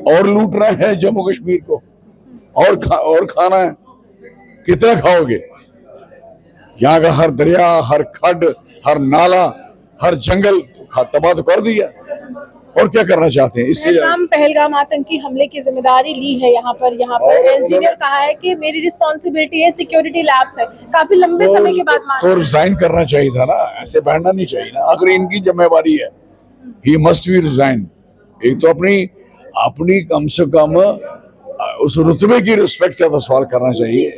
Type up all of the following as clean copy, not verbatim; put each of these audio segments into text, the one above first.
और लूट रहे हैं जम्मू कश्मीर को और खाना है। कितना खाओगे? यहाँ का हर दरिया, हर खड्ड, हर नाला, हर जंगल तबाह तो कर दिया। और क्या करना चाहते हैं इससे? पहलगाम आतंकी हमले की जिम्मेदारी ली है यहाँ पर एलजी ने कहा है कि मेरी रिस्पॉन्सिबिलिटी है, सिक्योरिटी लैब्स है। काफी लंबे समय के बाद तो रिजाइन करना चाहिए था ना, ऐसे बैठना नहीं चाहिए ना। अगर इनकी जिम्मेवारी है, ही मस्ट बी रिजाइन। एक तो अपनी कम से कम उस रुतबे की रिस्पेक्ट का सवाल करना चाहिए,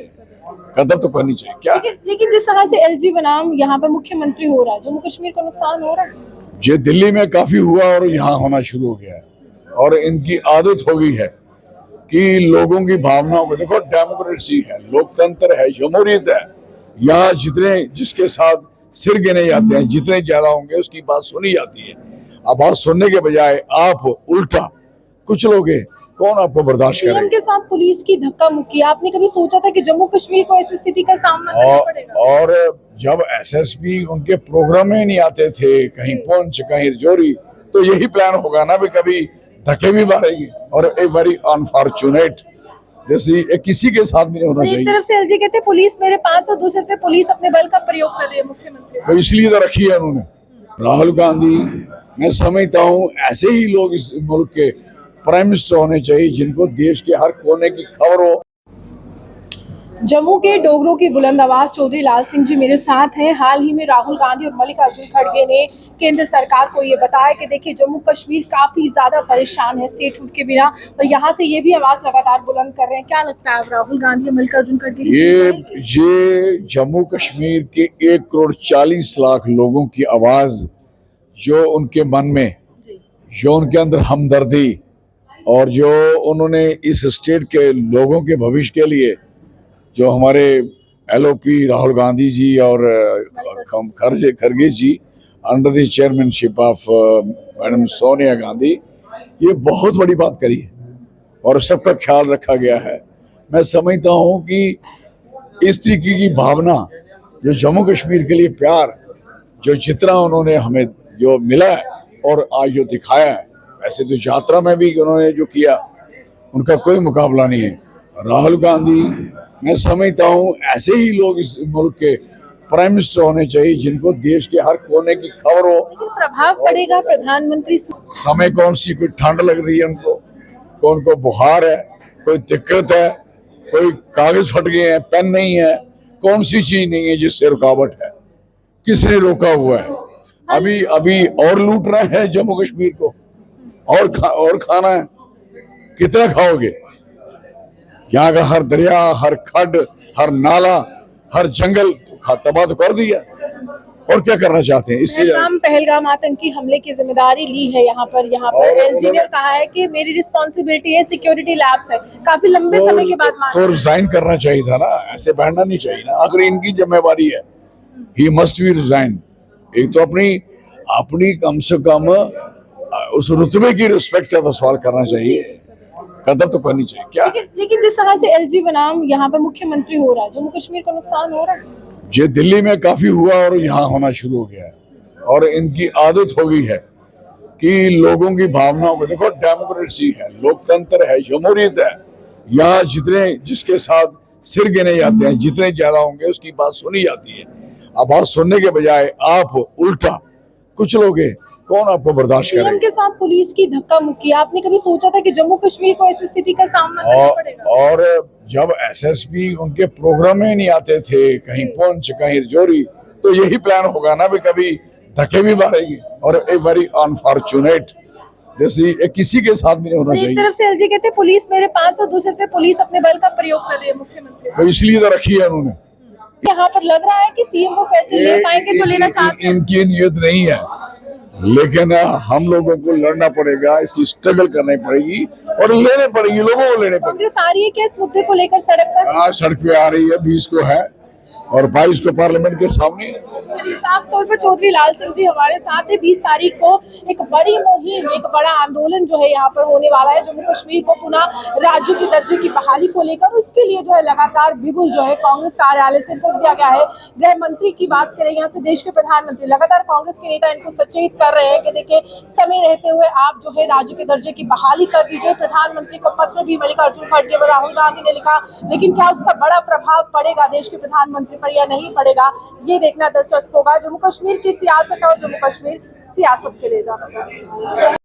कदर तो करनी चाहिए। क्या लेकिन जिस तरह से एलजी बनाम यहाँ पर मुख्यमंत्री हो रहा है, जम्मू कश्मीर को नुकसान हो रहा है। ये दिल्ली में काफी हुआ और यहाँ होना शुरू हो गया है। और इनकी आदत हो गई है कि लोगों की भावनाओं को देखो। डेमोक्रेसी है, लोकतंत्र है, जमहूरियत है। यहाँ जिसके साथ सिर गिने जाते हैं, जितने ज्यादा होंगे उसकी बात सुनी जाती है। अब बात सुनने के बजाय आप उल्टा कुछ लोगे, कौन आपको बर्दाश्त करेगा? के साथ पुलिस की धक्का मुक्की, आपने कभी सोचा था कि जम्मू कश्मीर को ऐसी स्थिति का सामना करना पड़ेगा? और जब एसएसपी उनके प्रोग्राम में नहीं आते थे, कहीं पुंछ कहीं रजौरी, तो यही प्लान होगा ना भी कभी धक्के भी मारेगी। और ए वेरी अनफॉर्चुनेट, जैसे किसी के साथ भी नहीं होना चाहिए। एक तरफ से एलजी कहते पुलिस मेरे पास और दूसरे से पुलिस अपने बल का प्रयोग कर रही है मुख्यमंत्री। तो इसलिए तो रखी है उन्होंने। राहुल गांधी, मैं समझता हूँ ऐसे ही लोग इस मुल्क के प्राइम मिनिस्टर होने चाहिए जिनको देश के हर कोने की खबर हो। जम्मू के डोगरों की बुलंद आवाज चौधरी लाल सिंह जी मेरे साथ हैं। हाल ही में राहुल गांधी और मल्लिकार्जुन खड़गे ने केंद्र सरकार को ये बताया कि देखिए जम्मू कश्मीर काफी ज्यादा परेशान है स्टेटहुड के बिना, और यहाँ से ये भी आवाज लगातार बुलंद कर रहे हैं। क्या लगता है राहुल गांधी और मल्लिकार्जुन खड़गे ये जम्मू कश्मीर के 1,40,00,000 लोगों की आवाज, जो उनके मन में, जो उनके अंदर हमदर्दी, और जो उन्होंने इस स्टेट के लोगों के भविष्य के लिए, जो हमारे एलओपी राहुल गांधी जी और खड़गे ji under the chairmanship of madam Sonia Gandhi, ये बहुत बड़ी बात करी है और सबका ख्याल रखा गया है। मैं समझता हूँ कि इस तरीके की भावना, जो जम्मू कश्मीर के लिए प्यार, जो जितना उन्होंने हमें जो मिला है और आज जो दिखाया है, ऐसे तो यात्रा में भी उन्होंने जो किया उनका कोई मुकाबला नहीं है। राहुल गांधी, मैं समझता हूँ ऐसे ही लोग इस मुल्क के प्राइम मिनिस्टर होने चाहिए जिनको देश के हर कोने की खबर हो। प्रभाव पड़ेगा प्रधानमंत्री समय, कौन सी कोई ठंड लग रही है उनको, कौन को बुखार है, कोई दिक्कत है, कोई कागज फट गए हैं, पेन नहीं है, कौन सी चीज नहीं है जिससे रुकावट है? किसने रोका हुआ है? अभी और लूट रहे हैं जम्मू कश्मीर को और खाना है। कितना खाओगे? यहाँ का हर दरिया, हर खड्ड, हर नाला, हर जंगल तबाह तो कर दिया। और क्या करना चाहते हैं इससे? पहलगाम आतंकी हमले की जिम्मेदारी ली है यहाँ पर एलजी ने कहा है कि मेरी रिस्पॉन्सिबिलिटी है, सिक्योरिटी लैब्स है। काफी लंबे समय के बाद तो रिजाइन करना चाहिए था ना, ऐसे बैठना नहीं चाहिए ना। अगर इनकी जिम्मेवारी है, ही मस्ट बी रिजाइन। एक तो अपनी कम से कम उस रुतबे की रिस्पेक्ट का सवाल करना चाहिए, कदर तो करनी चाहिए। क्या लेकिन जिस तरह से एलजी बनाम यहाँ पर मुख्यमंत्री हो रहा है, जम्मू कश्मीर को नुकसान हो रहा है। ये दिल्ली में काफी हुआ और यहाँ होना शुरू हो गया है। और इनकी आदत हो गई है कि लोगों की भावनाओं को देखो। डेमोक्रेसी है, लोकतंत्र है, जमहूरियत है। यहाँ जिसके साथ सिर गिने जाते हैं, जितने ज्यादा होंगे उसकी बात सुनी जाती है। अब बात सुनने के बजाय आप उल्टा कुछ लोगे, कौन आपको बर्दाश्त करेगा? के साथ पुलिस की धक्का मुक्की, आपने कभी सोचा था कि जम्मू कश्मीर को ऐसी स्थिति का सामना करना पड़ेगा? और जब एसएसपी उनके प्रोग्राम में नहीं आते थे, कहीं पुंछ कहीं रजौरी, तो यही प्लान होगा ना भी कभी धक्के भी मारेगी। और ए वेरी अनफॉर्चुनेट, जैसे किसी के साथ भी नहीं होना चाहिए। एक तरफ से एलजी कहते पुलिस मेरे पास और दूसरे से पुलिस अपने बल का प्रयोग कर रही है मुख्यमंत्री। तो इसलिए तो रखी है उन्होंने। यहाँ पर लग रहा है कि सीएम वो फैसले ले पाएंगे जो लेना चाहते हैं। इनकी नियत नहीं है, लेकिन हम लोगों को लड़ना पड़ेगा, इसकी स्ट्रगल करनी पड़ेगी और लेने पड़ेगी, लोगों को लेने पड़ेगी। कांग्रेस आ रही है क्या इस मुद्दे को लेकर सड़क पर? हाँ, सड़क पे आ रही है, 20 को है। और 22 को पार्लियामेंट के सामने है। चलिए, साफ तौर पर चौधरी लाल सिंह जी हमारे साथ है। 20 तारीख को एक बड़ी मुहिम, एक बड़ा आंदोलन जो है यहाँ पर होने वाला है जम्मू कश्मीर को पुनः राज्य के दर्जे की बहाली को लेकर। इसके लिए जो है लगातार बिगुल जो है कांग्रेस कार्यालय से फूंक दिया गया है। गृह मंत्री की बात करें या फिर देश के प्रधानमंत्री, लगातार कांग्रेस के नेता इनको सचेत कर रहे हैं कि देखिए समय रहते हुए आप जो है राज्य के दर्जे की बहाली कर दीजिए। प्रधानमंत्री को पत्र भी मल्लिकार्जुन खड़गे व राहुल गांधी ने लिखा, लेकिन क्या उसका बड़ा प्रभाव पड़ेगा देश के प्रधानमंत्री पर या नहीं पड़ेगा, ये देखना दिलचस्प होगा। जम्मू कश्मीर की सियासत और जम्मू कश्मीर सियासत के लिए जाना जाता है।